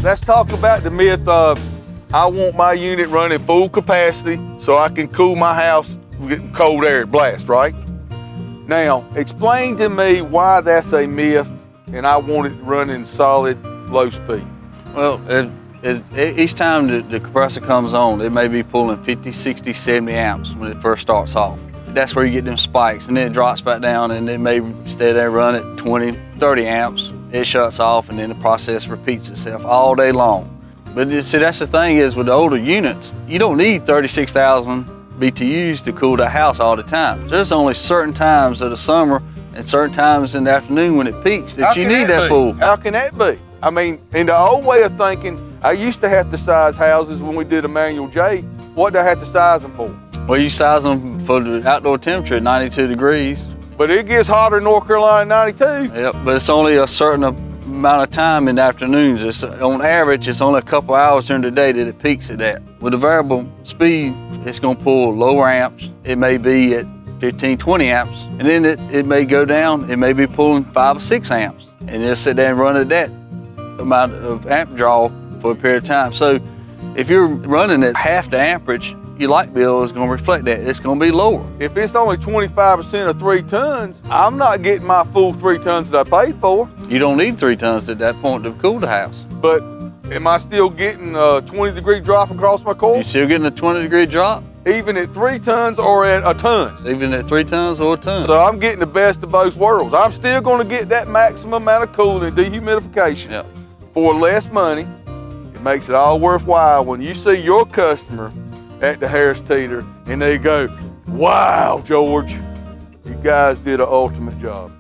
Let's talk about the myth of I want my unit running full capacity so I can cool my house with cold air blast, right? Now, explain to me why that's a myth and I want it running solid low speed. Well, each time the compressor comes on, it may be pulling 50, 60, 70 amps when it first starts off. That's where you get them spikes, and then it drops back down, and it may stay there, run at 20, 30 amps. It shuts off, and then the process repeats itself all day long. But see, that's the thing is with the older units, you don't need 36,000 BTUs to cool the house all the time. There's only certain times of the summer and certain times in the afternoon when it peaks that you need that full. How can that be? I mean, in the old way of thinking, I used to have to size houses when we did a manual J. What did I have to size them for? Well, you size them for the outdoor temperature at 92 degrees. But it gets hotter in North Carolina at 92. Yep, but it's only a certain amount of time in the afternoons. On average, it's only a couple hours during the day that it peaks at that. With a variable speed, it's gonna pull lower amps. It may be at 15, 20 amps, and then it may go down. It may be pulling 5 or 6 amps, and it'll sit there and run at that amount of amp draw for a period of time. So if you're running at half the amperage, your light bill is gonna reflect that. It's gonna be lower. If it's only 25% of 3 tons, I'm not getting my full 3 tons that I paid for. You don't need 3 tons at that point to cool the house. But am I still getting a 20-degree drop across my coil? You're still getting a 20-degree drop? Even at 3 tons or at a ton? Even at 3 tons or a ton. So I'm getting the best of both worlds. I'm still gonna get that maximum amount of cooling and dehumidification. Yep. For less money. It makes it all worthwhile when you see your customer at the Harris Teeter and they go, wow, George, you guys did an ultimate job.